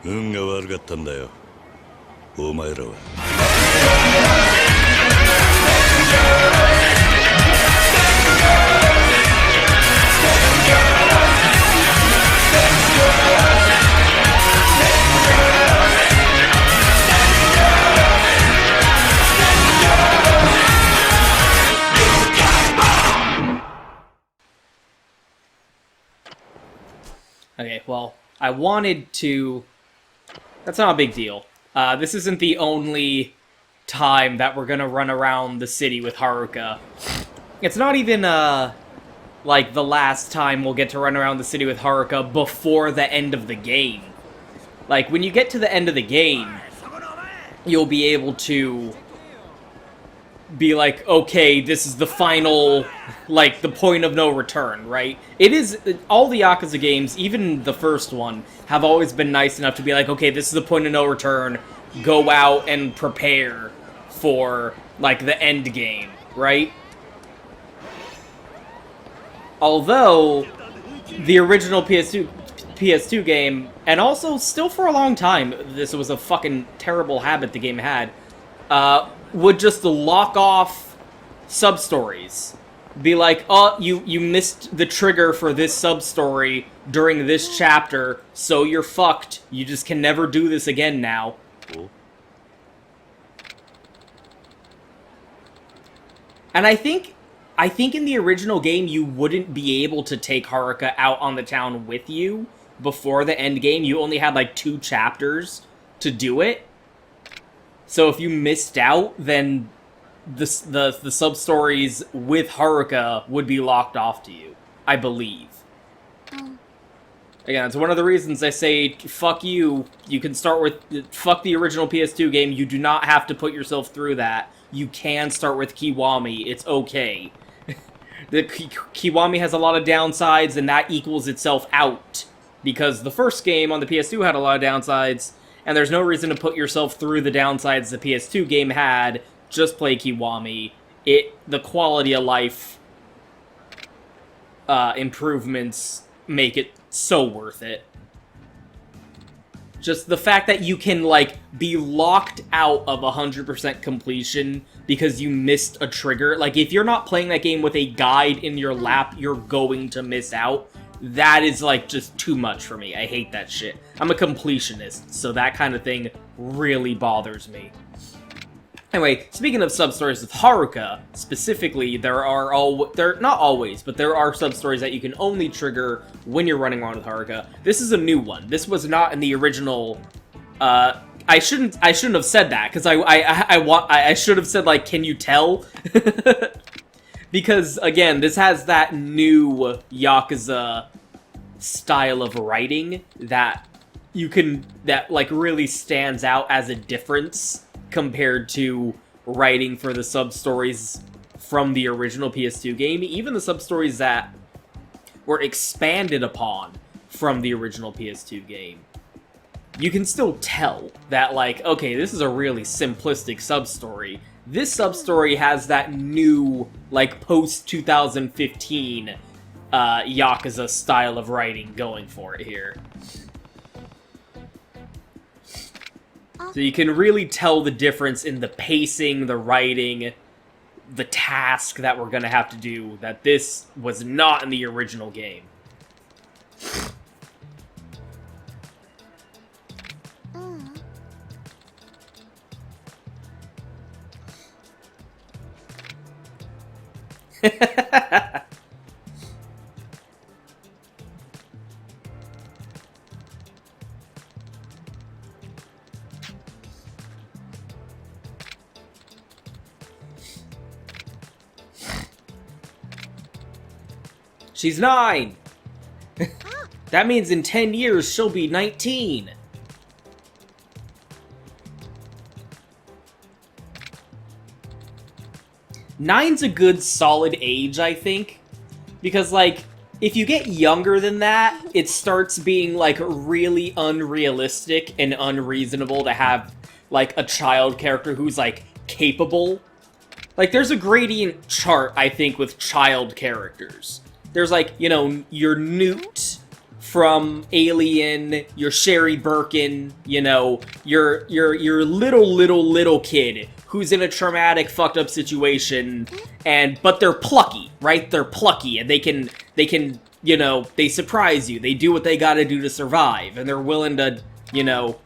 運が悪かったんだよ、お前らは。Okay, well, I wanted to... That's not a big deal. This isn't the only time that we're gonna run around the city with Haruka. It's not even, like, the last time we'll get to run around the city with Haruka before the end of the game. Like, when you get to the end of the game, you'll be able to be like, okay, this is the final, like, the point of no return, right? It is, all the Yakuza games, even the first one, have always been nice enough to be like, okay, this is the point of no return, go out and prepare for, like, the end game, right? Although, the original PS2 game, and also still for a long time, this was a fucking terrible habit the game had, would just lock off sub-stories. Be like, oh, you missed the trigger for this sub-story during this chapter, so you're fucked. You just can never do this again now. And I think in the original game, you wouldn't be able to take Haruka out on the town with you before the end game. You only had, like, 2 chapters to do it. So if you missed out, then the sub-stories with Haruka would be locked off to you, I believe. Again, it's one of the reasons I say, fuck you. You can start with, fuck the original PS2 game. You do not have to put yourself through that. You can start with Kiwami. It's okay. The Kiwami has a lot of downsides, and that equals itself out. Because the first game on the PS2 had a lot of downsides, and there's no reason to put yourself through the downsides the PS2 game had. Just play Kiwami. The quality of life improvements make it so worth it. Just the fact that you can, like, be locked out of 100% completion because you missed a trigger. Like, if you're not playing that game with a guide in your lap, you're going to miss out. That is, like, just too much for me. I hate that shit. I'm a completionist, so that kind of thing really bothers me. Anyway, speaking of sub-stories with Haruka, specifically, there not always, but there are sub-stories that you can only trigger when you're running around with Haruka. This is a new one. This was not in the original, I shouldn't have said that, because I should have said, like, can you tell? Because, again, this has that new Yakuza style of writing that like, really stands out as a difference compared to writing for the sub-stories from the original PS2 game. Even the sub-stories that were expanded upon from the original PS2 game. You can still tell that, like, okay, this is a really simplistic sub-story. This sub-story has that new, like, post-2015 Yakuza style of writing going for it here. So you can really tell the difference in the pacing, the writing, the task that we're gonna have to do, that this was not in the original game. She's 9! That means in 10 years she'll be 19! Nine's a good, solid age, I think. Because, like, if you get younger than that, it starts being, like, really unrealistic and unreasonable to have, like, a child character who's, like, capable. Like, there's a gradient chart, I think, with child characters. There's, like, you know, your Newt, from Alien, your Sherry Birkin, you know, your little kid who's in a traumatic, fucked up situation, but they're plucky, right? They're plucky, and they can, you know, they surprise you. They do what they gotta do to survive, and they're willing to, you know,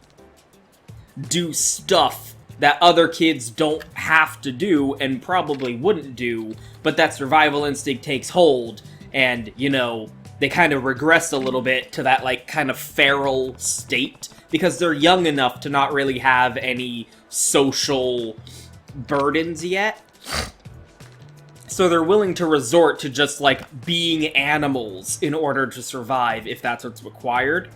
do stuff that other kids don't have to do and probably wouldn't do, but that survival instinct takes hold, and, you know, they kind of regress a little bit to that, like, kind of feral state, because they're young enough to not really have any social burdens yet. So they're willing to resort to just, like, being animals in order to survive, if that's what's required.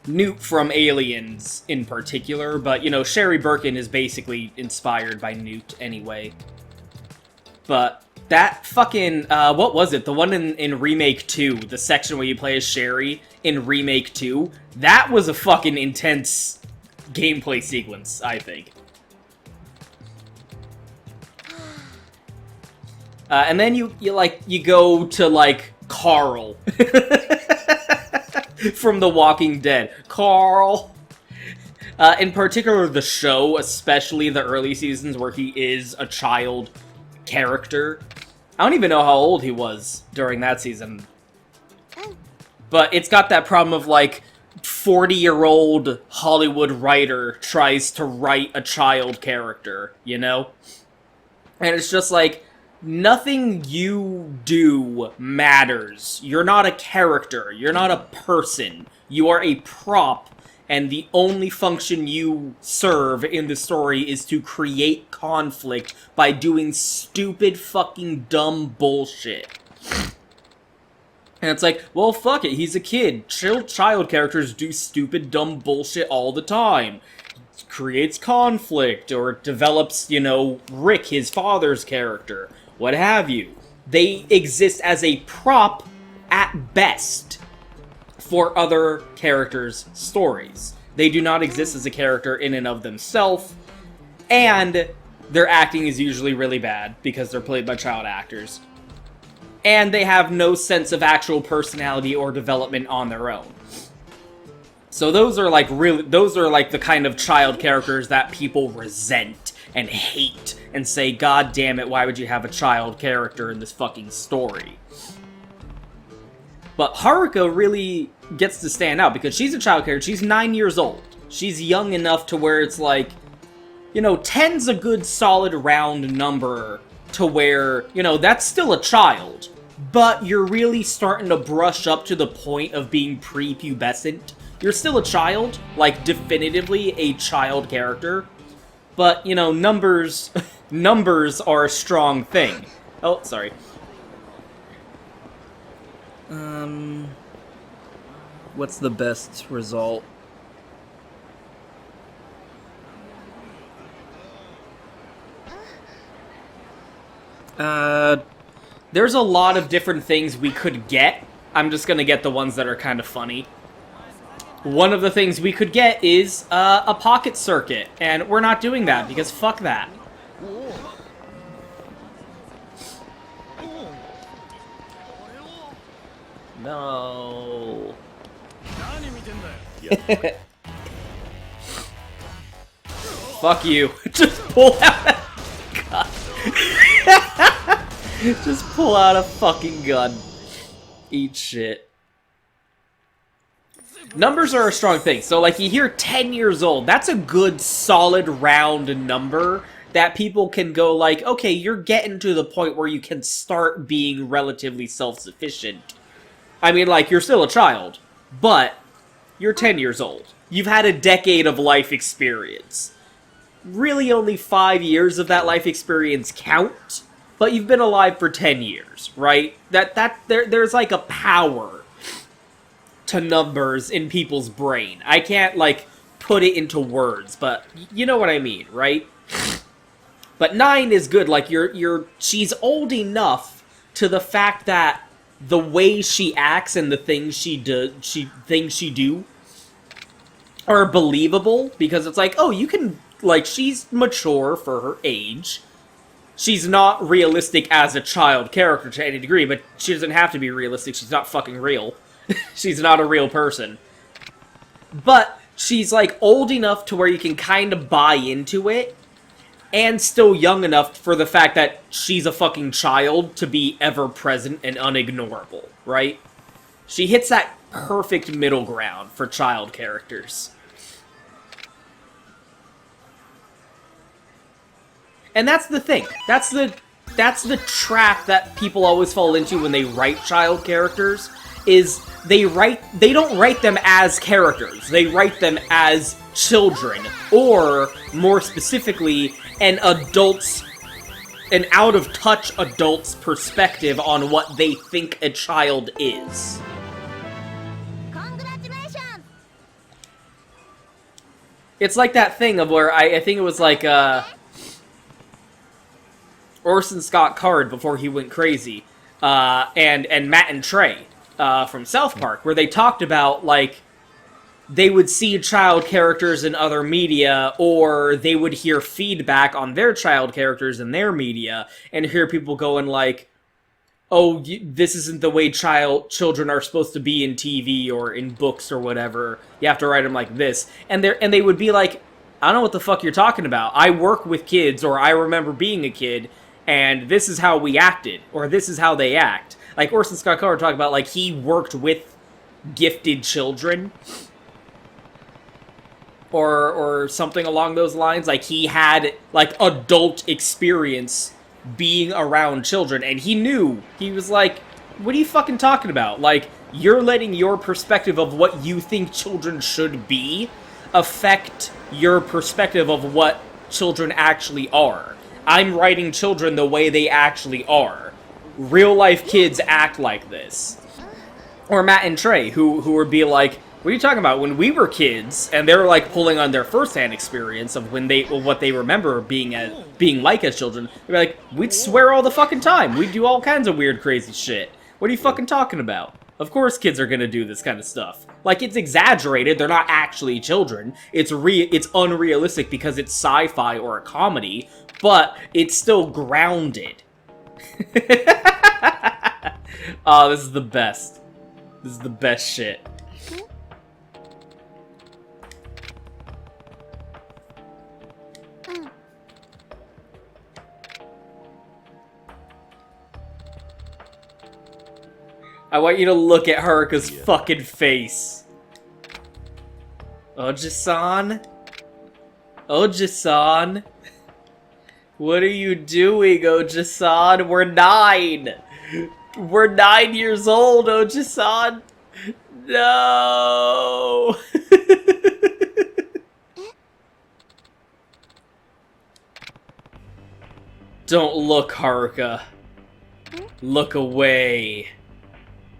Newt from Aliens, in particular, but, you know, Sherry Birkin is basically inspired by Newt anyway. But that fucking, what was it? The one in Remake 2, the section where you play as Sherry in Remake 2, that was a fucking intense gameplay sequence, I think. And then you go to, like, Carl. From The Walking Dead. Carl! In particular, the show, especially the early seasons where he is a child character. I don't even know how old he was during that season. But it's got that problem of, like, 40-year-old Hollywood writer tries to write a child character, you know? And it's just like, nothing you do matters. You're not a character. You're not a person. You are a prop, and the only function you serve in the story is to create conflict by doing stupid fucking dumb bullshit. And it's like, well, fuck it, he's a kid. Child characters do stupid dumb bullshit all the time. It creates conflict, or it develops, you know, Rick, his father's character. What have you. They exist as a prop, at best, for other characters' stories. They do not exist as a character in and of themselves, and their acting is usually really bad, because they're played by child actors. And they have no sense of actual personality or development on their own. So those are like the kind of child characters that people resent and hate and say, God damn it, why would you have a child character in this fucking story? But Haruka really gets to stand out because she's a child character. She's 9 years old. She's young enough to where it's like, you know, 10's a good solid round number to where, you know, that's still a child. But you're really starting to brush up to the point of being prepubescent. You're still a child, like definitively a child character. But, you know, numbers are a strong thing. Oh, sorry. What's the best result? There's a lot of different things we could get. I'm just gonna get the ones that are kind of funny. One of the things we could get is a pocket circuit, and we're not doing that because fuck that. No. Fuck you. Just pull out a gun. Just pull out a fucking gun. Eat shit. Numbers are a strong thing. So, like, you hear 10 years old. That's a good, solid, round number that people can go like, okay, you're getting to the point where you can start being relatively self-sufficient. I mean, like, you're still a child, but you're 10 years old. You've had a decade of life experience. Really only 5 years of that life experience count, but you've been alive for 10 years, right? There's like a power to numbers in people's brain. I can't, like, put it into words, but you know what I mean, right? But 9 is good. Like, she's old enough to the fact that the way she acts and the things she do are believable, because it's like, oh, you can, like, she's mature for her age. She's not realistic as a child character to any degree, but she doesn't have to be realistic. She's not fucking real. She's not a real person. But she's, like, old enough to where you can kind of buy into it, and still young enough for the fact that she's a fucking child to be ever-present and unignorable, right? She hits that perfect middle ground for child characters. And that's the thing. That's the trap that people always fall into when they write child characters, is they don't write them as characters. They write them as children, or more specifically, an out-of-touch adult's perspective on what they think a child is. Congratulations! It's like that thing of where I think it was like Orson Scott Card before he went crazy, and Matt and Trey from South Park, where they talked about, like, they would see child characters in other media, or they would hear feedback on their child characters in their media, and hear people going like, oh, this isn't the way children are supposed to be in TV or in books or whatever. You have to write them like this. And they would be like, I don't know what the fuck you're talking about. I work with kids, or I remember being a kid, and this is how we acted, or this is how they act. Like Orson Scott Card talked about, like, he worked with gifted children, or something along those lines. Like, he had, like, adult experience being around children, and he knew. He was like, what are you fucking talking about? Like, you're letting your perspective of what you think children should be affect your perspective of what children actually are. I'm writing children the way they actually are. Real life kids act like this. Or Matt and Trey, who would be like, what are you talking about? When we were kids, and they're like pulling on their first-hand experience of what they remember being like as children, they're like, we'd swear all the fucking time. We'd do all kinds of weird, crazy shit. What are you fucking talking about? Of course kids are gonna do this kind of stuff. Like, it's exaggerated, they're not actually children. It's unrealistic because it's sci-fi or a comedy, but it's still grounded. Oh, this is the best. This is the best shit. I want you to look at Haruka's fucking face. Oji-san? Oji-san? What are you doing, Oji-san? We're 9! We're 9 years old, Oji-san! No! Don't look, Haruka. Look away.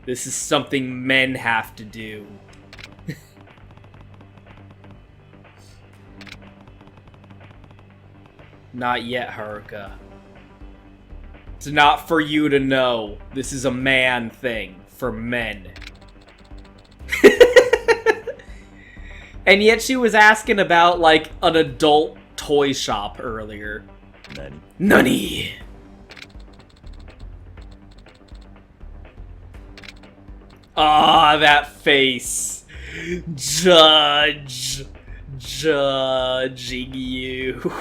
This is something men have to do. Not yet, Haruka. It's not for you to know. This is a man thing. For men. And yet she was asking about, like, an adult toy shop earlier. Nani? Ah, that face. Judging you.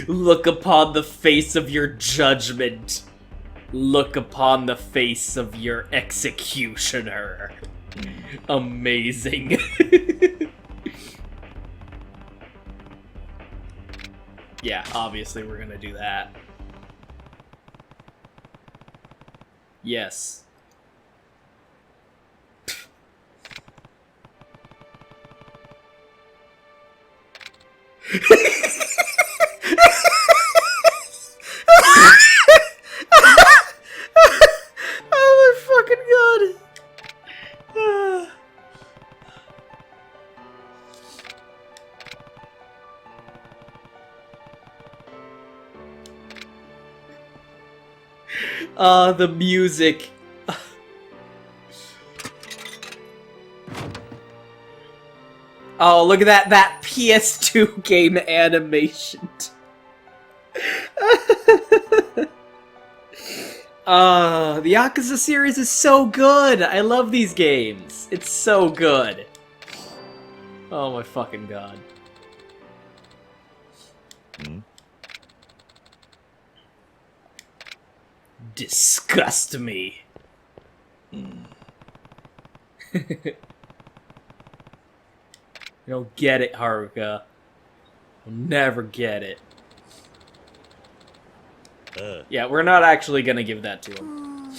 Look upon the face of your judgment. Look upon the face of your executioner. Amazing. Yeah, obviously we're gonna do that. Yes. Oh my fucking god. The music. Oh, look at that PS2 game animation. The Yakuza series is so good! I love these games. It's so good. Oh my fucking god. Disgust me. You don't get it, Haruka. You'll never get it. Yeah, we're not actually gonna give that to him.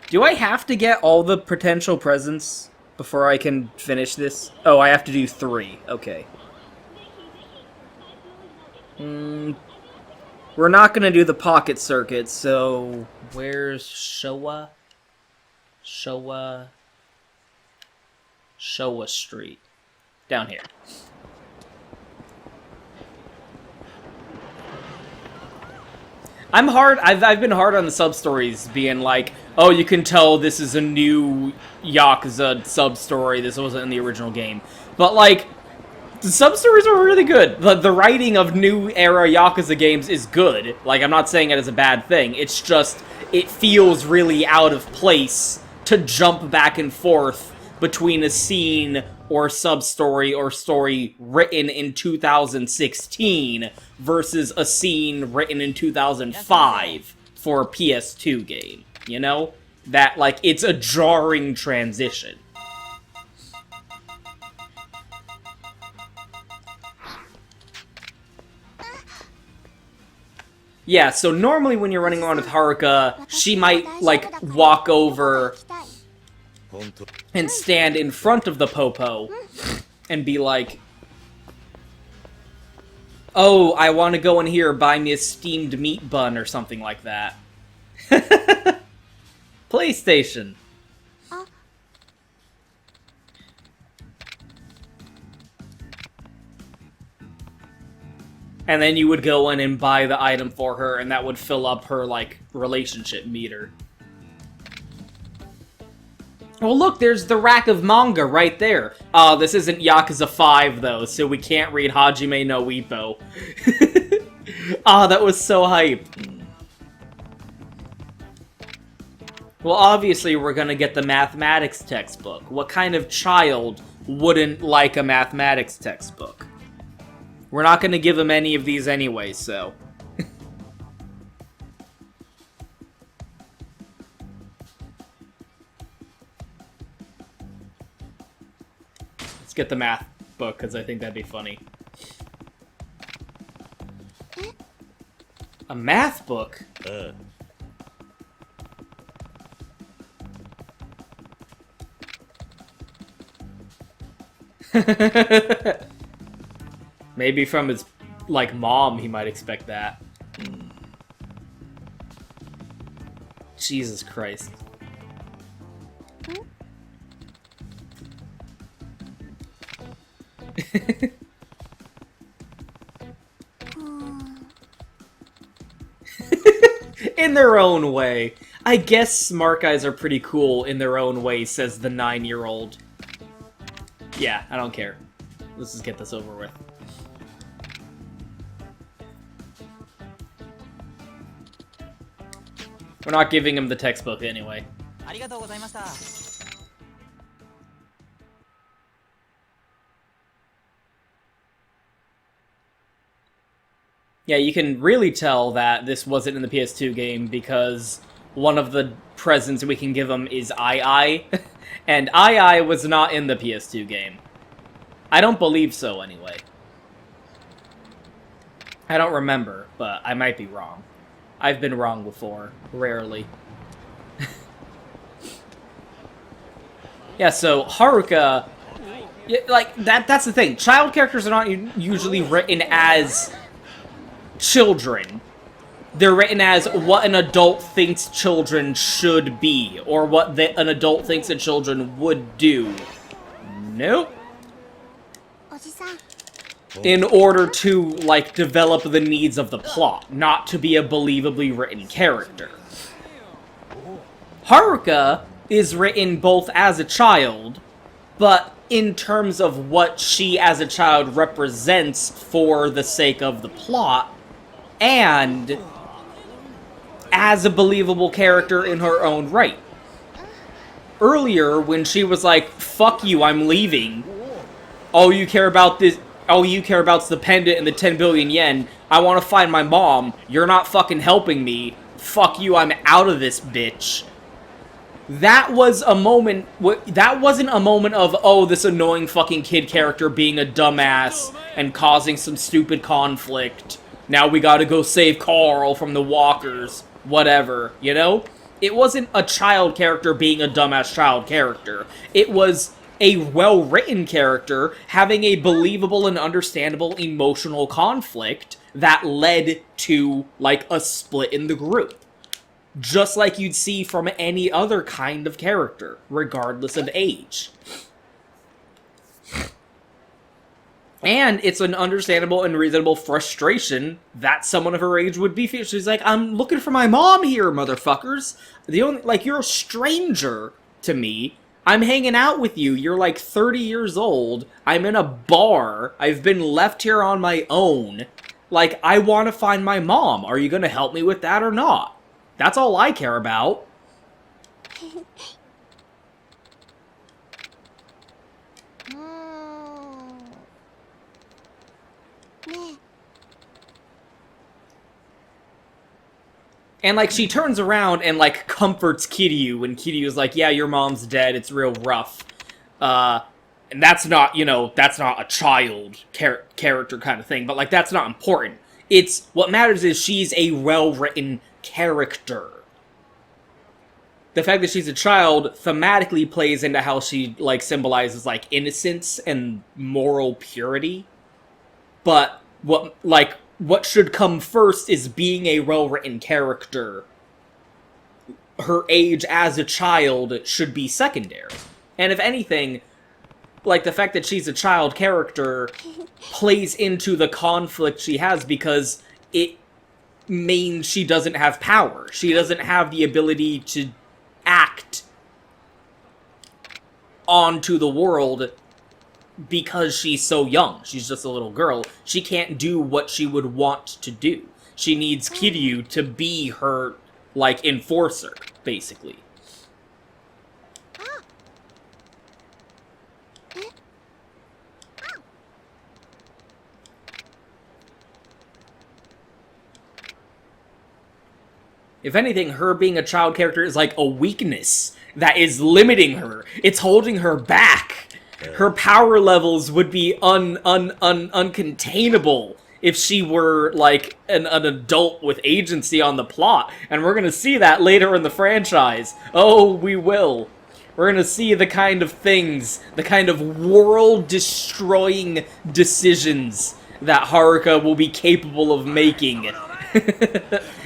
Do I have to get all the potential presents before I can finish this? Oh, I have to do 3. Okay. We're not gonna do the pocket circuit, so... Where's Showa? Showa Street. Down here. I've been hard on the sub-stories, being like, oh, you can tell this is a new Yakuza sub-story, this wasn't in the original game. But, like, the sub-stories are really good. The writing of new era Yakuza games is good. Like, I'm not saying it is a bad thing, it's just, it feels really out of place to jump back and forth between a scene or sub-story or story written in 2016 versus a scene written in 2005 for a PS2 game, you know? That, like, it's a jarring transition. Yeah, so normally when you're running around with Haruka, she might, like, walk over and stand in front of the Popo and be like, oh, I want to go in here, buy me a steamed meat bun or something like that. PlayStation. And then you would go in and buy the item for her, and that would fill up her, like, relationship meter. Well, look, there's the rack of manga right there. This isn't Yakuza 5, though, so we can't read Hajime no Ippo. That was so hype. Well, obviously, we're gonna get the mathematics textbook. What kind of child wouldn't like a mathematics textbook? We're not gonna give him any of these anyway, so... Let's get the math book, because I think that'd be funny. A math book? Maybe from his, like, mom, he might expect that. Jesus Christ. In their own way. I guess smart guys are pretty cool in their own way, says the 9-year-old. Yeah, I don't care. Let's just get this over with. We're not giving him the textbook anyway. Yeah, you can really tell that this wasn't in the PS2 game because one of the presents we can give him is II, and II was not in the PS2 game. I don't believe so, anyway. I don't remember, but I might be wrong. I've been wrong before. Rarely. Yeah, so Haruka... Like, that's the thing. Child characters are not usually written as children. They're written as what an adult thinks children should be, or what an adult thinks that children would do. Nope. In order to, like, develop the needs of the plot, not to be a believably written character. Haruka is written both as a child, but in terms of what she as a child represents for the sake of the plot, and as a believable character in her own right. Earlier, when she was like, fuck you, I'm leaving, all you care about is the pendant and the 10 billion yen, I want to find my mom, you're not fucking helping me, fuck you, I'm out of this bitch. That was a moment, that wasn't a moment of, oh, this annoying fucking kid character being a dumbass and causing some stupid conflict. Now we gotta go save Carl from the walkers. Whatever, you know? It wasn't a child character being a dumbass child character. It was a well-written character having a believable and understandable emotional conflict that led to, like, a split in the group. Just like you'd see from any other kind of character, regardless of age. And it's an understandable and reasonable frustration that someone of her age would be feeling. She's like, I'm looking for my mom here, motherfuckers. You're a stranger to me. I'm hanging out with you. You're like 30 years old. I'm in a bar. I've been left here on my own. Like, I want to find my mom. Are you going to help me with that or not? That's all I care about. And, like, she turns around and, like, comforts Kiryu when Kiryu's like, yeah, your mom's dead, it's real rough. And that's not, you know, that's not a child character kind of thing, but, like, that's not important. It's, what matters is she's a well-written character. The fact that she's a child thematically plays into how she, like, symbolizes, like, innocence and moral purity. But, what should come first is being a well-written character. Her age as a child should be secondary. And if anything, like, the fact that she's a child character plays into the conflict she has because it means she doesn't have power. She doesn't have the ability to act onto the world because she's so young. She's just a little girl. She can't do what she would want to do. She needs Kiryu to be her, like, enforcer, basically. If anything, her being a child character is like a weakness that is limiting her. It's holding her back. Her power levels would be uncontainable if she were, like, an adult with agency on the plot. And we're gonna see that later in the franchise. Oh, we will. We're gonna see the kind of things, the kind of world-destroying decisions that Haruka will be capable of making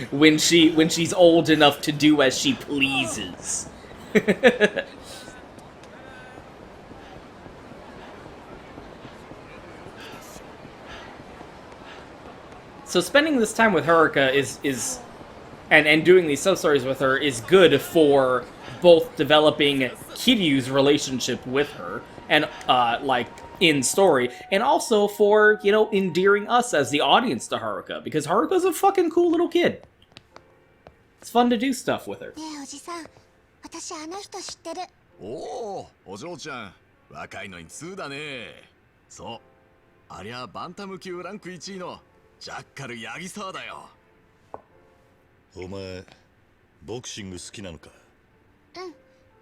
when she's old enough to do as she pleases. So spending this time with Haruka is and doing these sub-stories with her is good for both developing Kiryu's relationship with her and like in story, and also for, you know, endearing us as the audience to Haruka, because Haruka's a fucking cool little kid. It's fun to do stuff with her. おお、お嬢ちゃん、若いのに通だね。そう、ありゃバンタム級ランク1位のジャッカル八木沢だよ。お前ボクシング好きなのか？うん、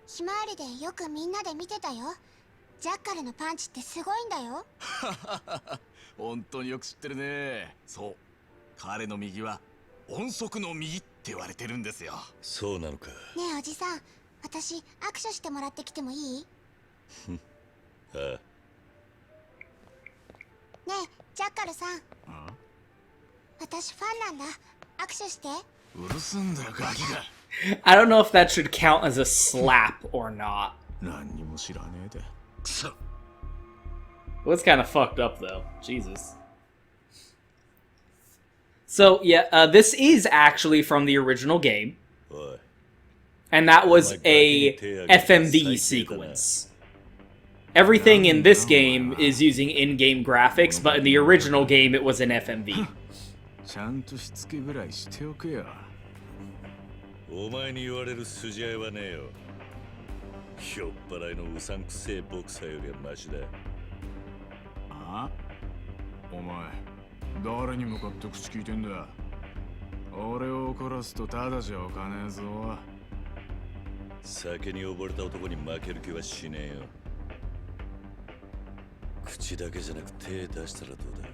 ひまわりでよくみんなで見てたよ。ジャッカルのパンチってすごいんだよ。本当によく知ってるね。そう、彼の右は音速の右って言われてるんですよ。そうなのか。ねえおじさん、私握手してもらってきてもいい？ああ。ねえジャッカルさん。私ファンなんだ。握手して。うるすんだよガキが。I don't know if that should count as a slap or not. 何にも知らねえで。くそ。Well, it's kind of fucked up though. Jesus. So yeah, this is actually from the original game, and that was a FMV sequence. Everything in this game is using in-game graphics, but in the original game it was in FMV. ちゃんとしつけぐらいしておくよ。お前に言われる筋合いはねえよ。ひょっぱらいのうさんくせえボクサーよりはマシだ。あ？お前、誰に向かって口聞いてんだ？俺を怒らすとただじゃおかねえぞ。酒に溺れた男に負ける気はしねえよ。口だけじゃなく手出したらどうだ。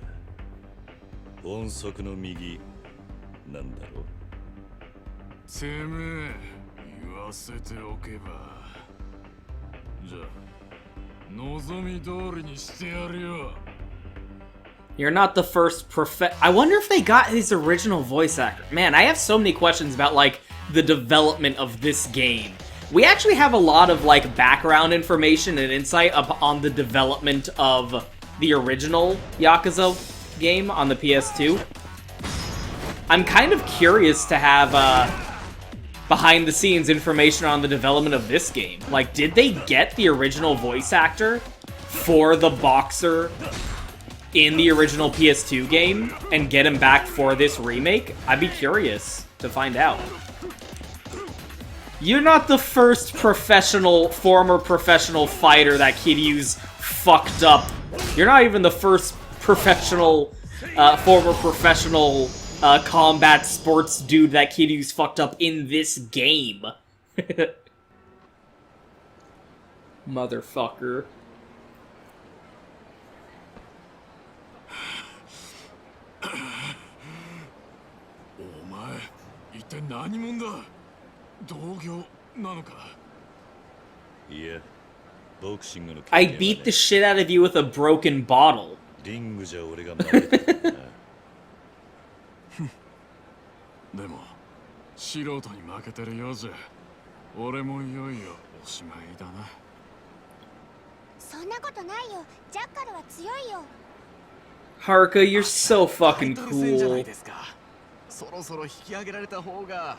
音速の右なんだろう。てめえ言わせておけば。じゃあ望み通りにしてやるよ。You're not the first I wonder if they got his original voice actor. Man, I have so many questions about, like, the development of this game. We actually have a lot of, like, background information and insight on the development of the original Yakuza game on the PS2. I'm kind of curious to have, behind-the-scenes information on the development of this game. Like, did they get the original voice actor for the boxer in the original PS2 game and get him back for this remake? I'd be curious to find out. You're not the first former professional fighter that Kiryu's fucked up. You're not even the first former professional combat sports dude that Kiryu's fucked up in this game. Motherfucker. I beat the shit out of you with a broken bottle. リングじゃ俺が負けたからな。でも素人に負けてるようじゃ俺もいよいよおしまいだな。そんなことないよ。ジャッカルは強いよ。 Haruka, you're so fucking タイトル戦じゃない cool. ですか。そろそろ引き上げられた方が。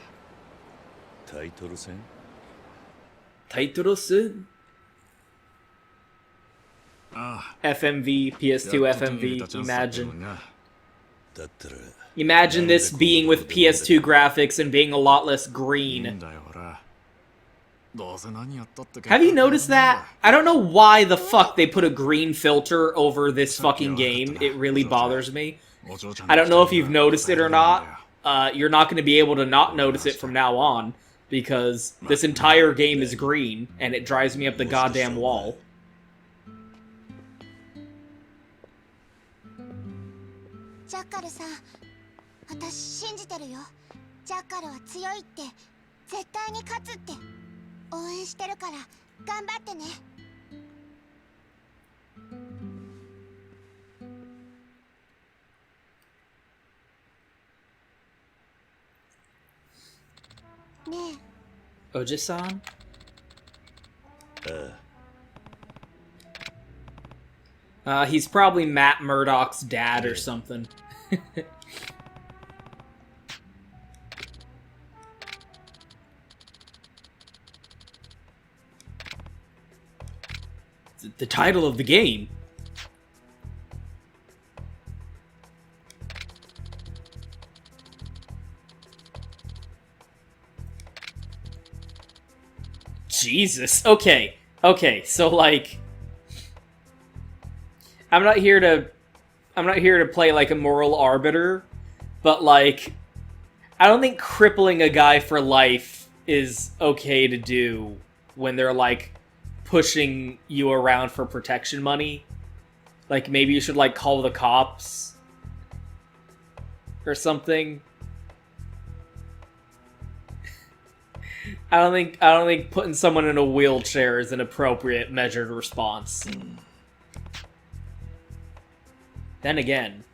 タイトル戦 Taitoro-sun? ああ FMV, PS2 FMV, やっと手に入れたチャンスだったの imagine. にな。だったら Imagine this being with PS2 graphics and being a lot less いいん green. だよほら。どうせ何やったって結 Have you 局 noticed that? I don't know why the fuck they put a green filter over this fucking game. It really bothers me. お嬢ちゃん I don't know if you've noticed it or not. You're not going to be able to not notice it from now on, because this entire game is green, and it drives me up the goddamn wall. ジャッカルさん、私信じてるよ。ジャッカルは強いって、絶対に勝つって。応援してるから頑張ってね。ねえ。 Oji-san? He's probably Matt Murdock's dad or something. The title of the game. Jesus. Okay. Okay, so like I'm not here to play like a moral arbiter, but like I don't think crippling a guy for life is okay to do when they're like pushing you around for protection money. Like maybe you should like call the cops or something. I don't think putting someone in a wheelchair is an appropriate measured response. Then again,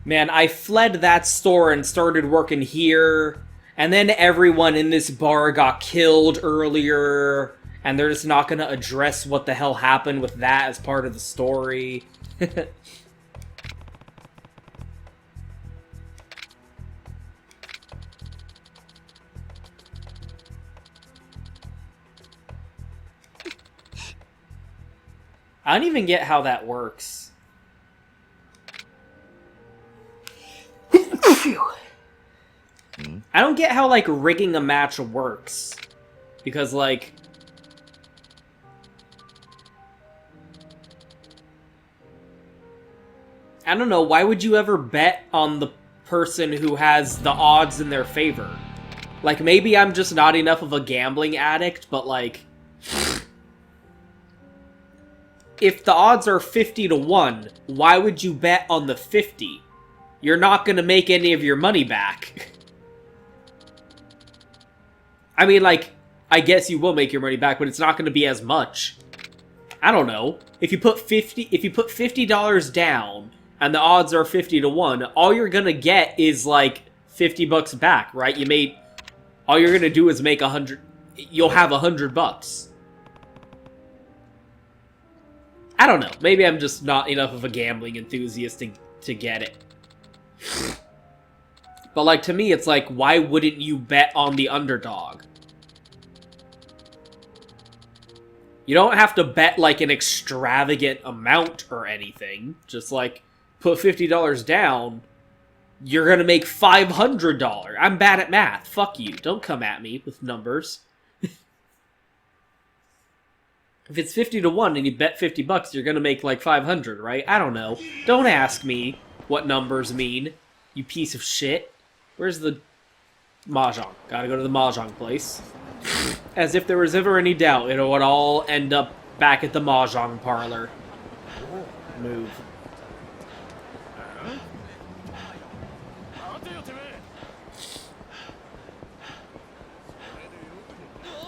man, I fled that store and started working here, and then everyone in this bar got killed earlier, and they're just not gonna address what the hell happened with that as part of the story. I don't even get how that works. I don't get how, like, rigging a match works. Because, like... I don't know, why would you ever bet on the person who has the odds in their favor? Like, maybe I'm just not enough of a gambling addict, but, like... If the odds are 50 to 1, why would you bet on the 50? You're not gonna make any of your money back. I mean, like, I guess you will make your money back, but it's not gonna be as much. I don't know. If you put $50 down, and the odds are 50 to 1, all you're gonna get is, like, 50 bucks back, right? All you're gonna do is make 100... You'll have 100 bucks. I don't know. Maybe I'm just not enough of a gambling enthusiast to get it. But, like, to me, it's like, why wouldn't you bet on the underdog? You don't have to bet, like, an extravagant amount or anything. Just, like, put $50 down, you're gonna make $500. I'm bad at math. Fuck you. Don't come at me with numbers. If it's 50 to 1 and you bet 50 bucks, you're gonna make, like, 500, right? I don't know. Don't ask me what numbers mean, you piece of shit. Where's the mahjong? Gotta go to the mahjong place. As if there was ever any doubt, it would all end up back at the mahjong parlor. Move.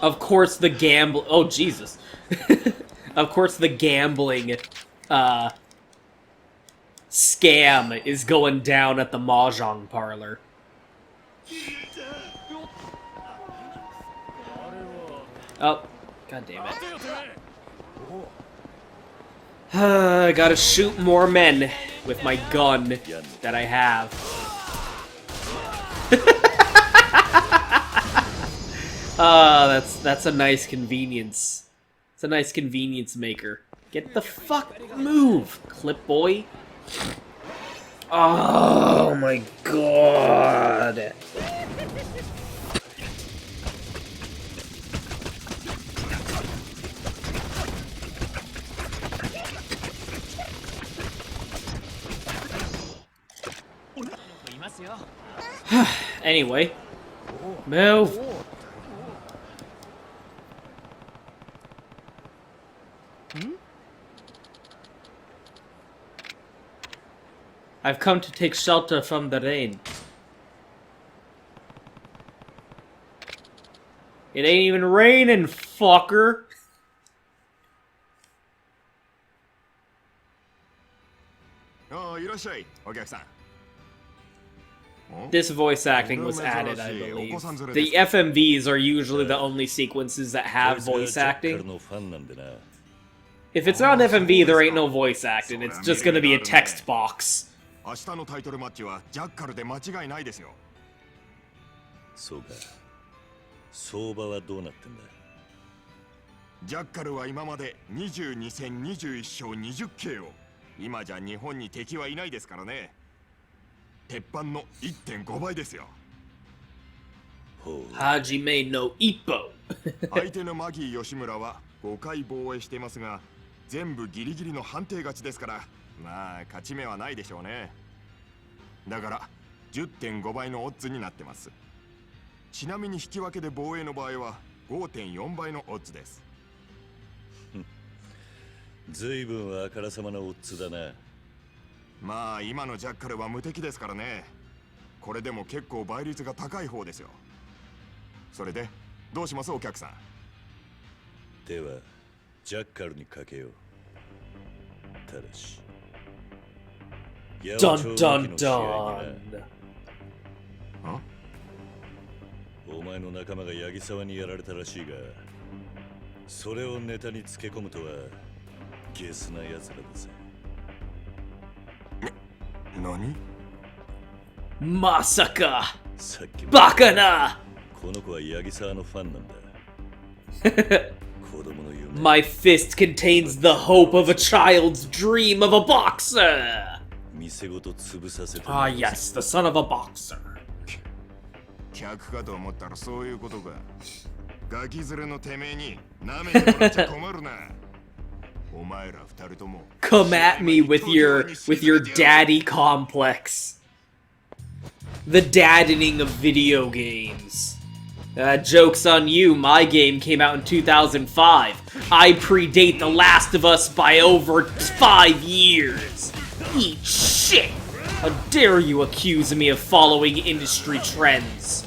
Of course the gamble... Oh, Jesus. Of course the gambling, scam is going down at the mahjong parlor. Oh, god damn it. I gotta shoot more men with my gun that I have. That's a nice convenience. It's a nice convenience maker. Get the fuck move, clip boy. Oh my god. Anyway, move. I've come to take shelter from the rain. It ain't even raining, fucker. Oh, This voice acting was added, I believe. The FMVs are usually the only sequences that have voice acting. If it's not an FMV, there ain't no voice acting. It's just gonna be a text box. 明日のタイトルマッチはジャッカルで間違いないですよ。そうか。相場はどうなってんだ。ジャッカルは今まで22戦21勝20KO。今じゃ日本に敵はいないですからね。鉄板の 1.5 倍ですよ。はじめの一歩。相手のマギー吉村は5回防衛していますが、全部ギリギリの判定勝ちですから。 まあ勝ち目はないでしょうね。だから 10.5 倍のオッズになってます。ちなみに引き分けで防衛の場合は 5.4 倍のオッズです。ずいぶんあからさまなオッズだな。まあ今のジャッカルは無敵ですからね。これでも結構倍率が高い方ですよ。それでどうしますお客さん。ではジャッカルにかけよう。ただし Dun dun dun. お前の仲間が八木沢にやられたらしいが、それをネタにつけ込むとはゲスな奴らだぜ。何？まさか。さっきバカな。この子は八木沢のファンなんだ。こ My fist contains the hope of a child's dream of a boxer! Ah, yes, the son of a boxer. 客かと思ったらそういうことか。ガキ連れのてめえに舐めてもらっちゃ困るな。お前ら二人とも Come at me with your daddy complex. The daddening of video games. Joke's on you, my game came out in 2005. I predate The Last of Us by over 5 years. Eat shit! How dare you accuse me of following industry trends?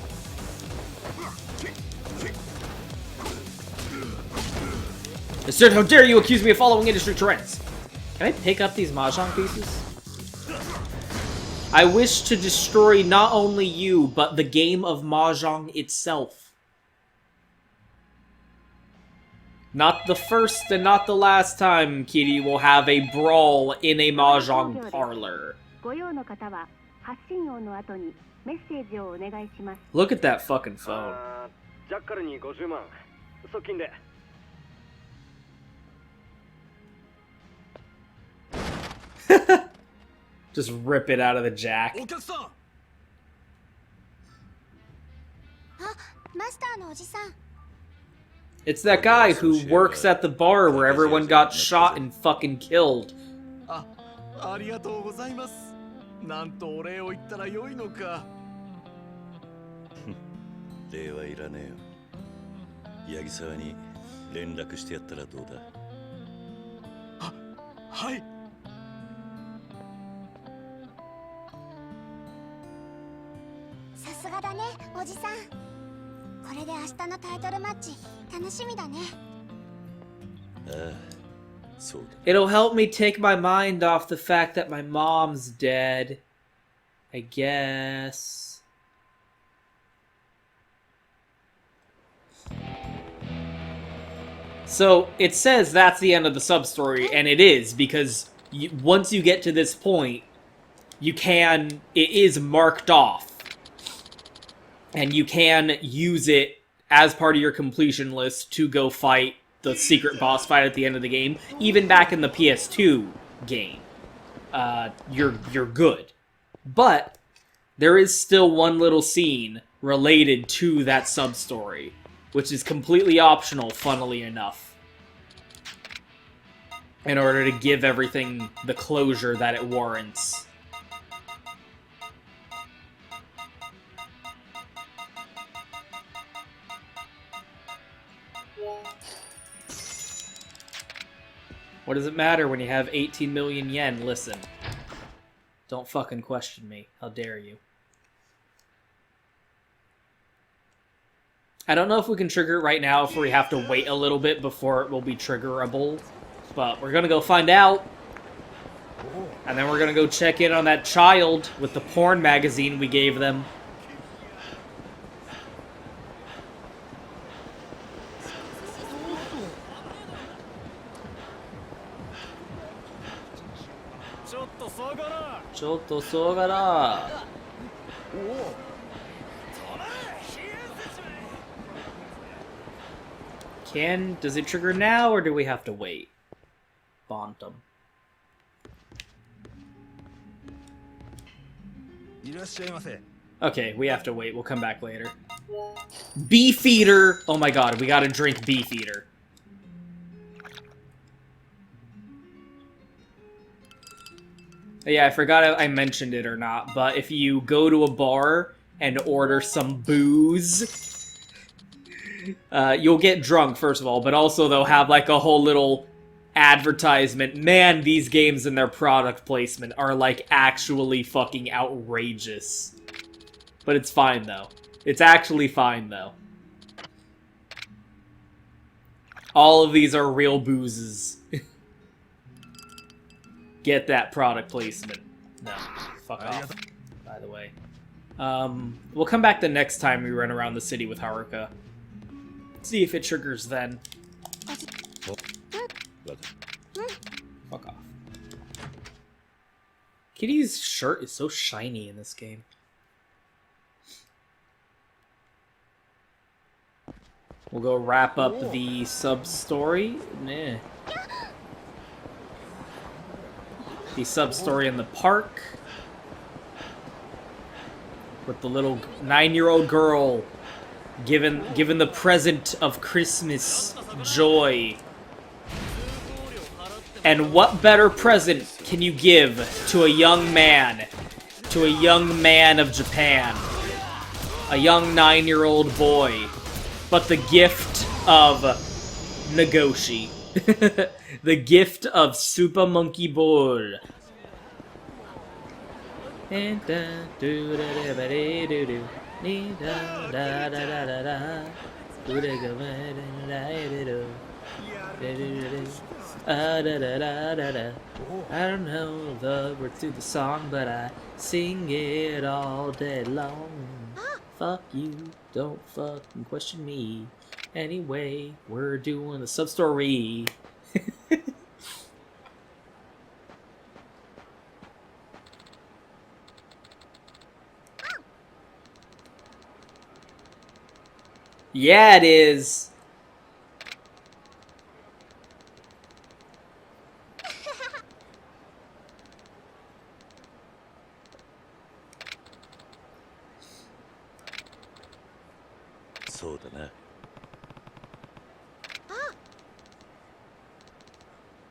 I said, how dare you accuse me of following industry trends? Can I pick up these mahjong pieces? I wish to destroy not only you, but the game of mahjong itself. Not the first and not the last time Kitty will have a brawl in a mahjong parlor. Look at that fucking phone. Just rip it out of the jack. It's that guy who works at the bar where everyone got shot and fucking killed. ありがとうございます。なんとお礼を言ったらよいのか。礼はいらねえよ。八木沢に連絡してやったらどうだ。はい。さすがだね、おじさん。これで明日のタイトルマッチ楽しみだね。ああ。It'll help me take my mind off the fact that my mom's dead. I guess. So, it says that's the end of the sub-story, and it is, because once you get to this point, it is marked off. And you can use it as part of your completion list to go fight the secret boss fight at the end of the game. Even back in the PS2 game, you're good. But there is still one little scene related to that sub-story, which is completely optional, funnily enough, in order to give everything the closure that it warrants. What does it matter when you have 18 million yen? Listen. Don't fucking question me. How dare you. I don't know if we can trigger it right now, if we have to wait a little bit before it will be triggerable. But we're gonna go find out. And then we're gonna go check in on that child with the porn magazine we gave them. Chotto sogara. Does it trigger now, or do we have to wait? Bantam. Okay, we have to wait. We'll come back later. Beefeater! Oh my god, we gotta drink Beefeater. Yeah, I forgot if I mentioned it or not, but if you go to a bar and order some booze, you'll get drunk, first of all, but also they'll have like a whole little advertisement. Man, these games and their product placement are like actually fucking outrageous. But it's fine, though. It's actually fine, though. All of these are real boozes. Get that product placement. No, fuck off, by the way. We'll come back the next time we run around the city with Haruka. See if it triggers then. Fuck off. Kitty's shirt is so shiny in this game. We'll go wrap up the sub-story. Nah. The sub-story in the park. With the little 9-year-old girl given the present of Christmas joy. And what better present can you give to a young man of Japan, a young 9-year-old boy, but the gift of Nagoshi, the gift of Super Monkey Ball. I don't know the words to the song, but I sing it all day long. Fuck you, don't fucking question me. Anyway, we're doing the sub-story. Yeah, it is.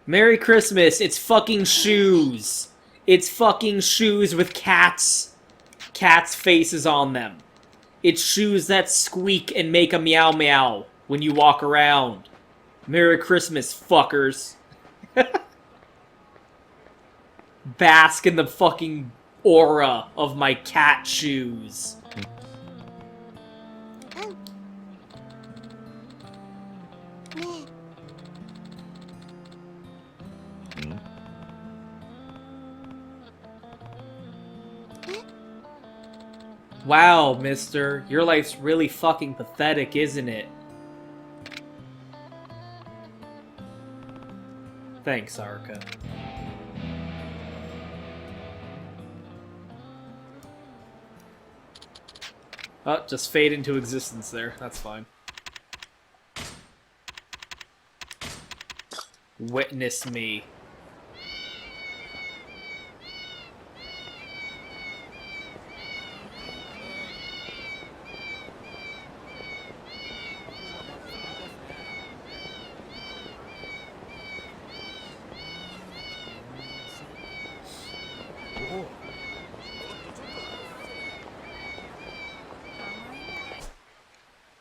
Merry Christmas, it's fucking shoes. It's fucking shoes with cats' faces on them. It's shoes that squeak and make a meow meow when you walk around. Merry Christmas, fuckers. Bask in the fucking aura of my cat shoes. Wow, mister. Your life's really fucking pathetic, isn't it? Thanks, Haruka. Oh, just fade into existence there. That's fine. Witness me.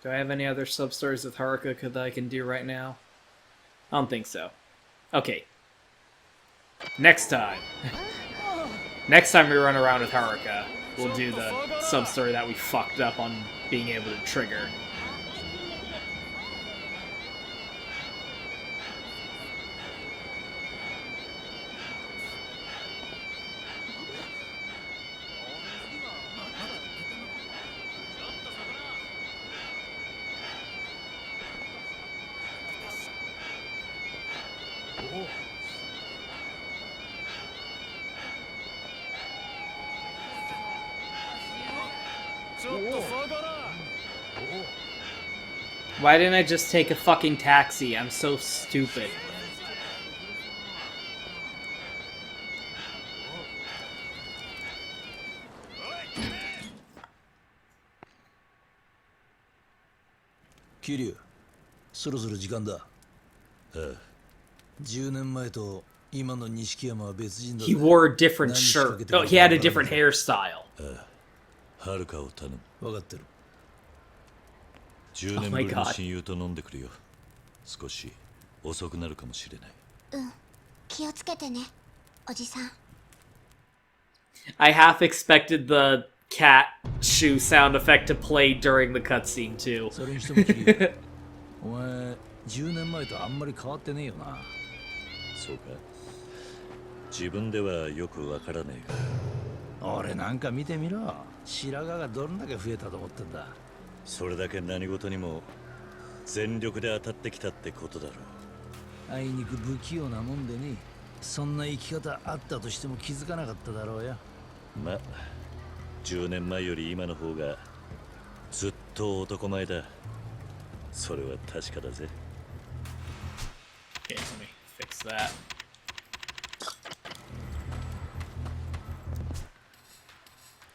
Do I have any other sub-stories with Haruka that I can do right now? I don't think so. Okay. Next time. Next time we run around with Haruka, we'll do the sub-story that we fucked up on being able to trigger. Why didn't I just take a fucking taxi? I'm so stupid. Kiryu, そろそろ時間だ。10年前と今の錦山は別人だ。 He wore a different shirt. Oh, he had a different hairstyle. はるかを頼む。分かってる。10年ぶりの親友と飲んでくるよ。少し遅くなるかもしれない。気をつけてね、おじさん。I half expected the cat shoe sound effect to play during the cutscene too. それにしてもキリュウ、お前10年前とあんまり変わってねえよな。そうか。自分ではよくわからねえが。俺なんか見てみろ。白髪がどんだけ増えたと思ってんだ。それだけ何事にも全力で当たってきたってことだろう。あいにく不器用なもんでね。そんな生き方あったとしても気づかなかっただろうよ。ま、10年前より今の方がずっと男前だ。それは確かだぜ。 Okay, let me fix that.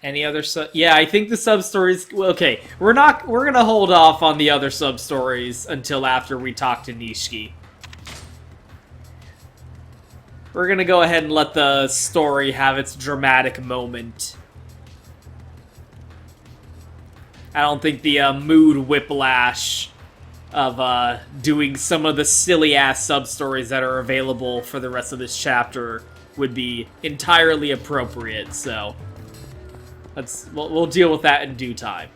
Any other yeah, I think the sub-stories... Okay, we're gonna hold off on the other sub-stories until after we talk to Nishiki. We're gonna go ahead and let the story have its dramatic moment. I don't think the mood whiplash of doing some of the silly-ass sub-stories that are available for the rest of this chapter would be entirely appropriate, so... we'll deal with that in due time.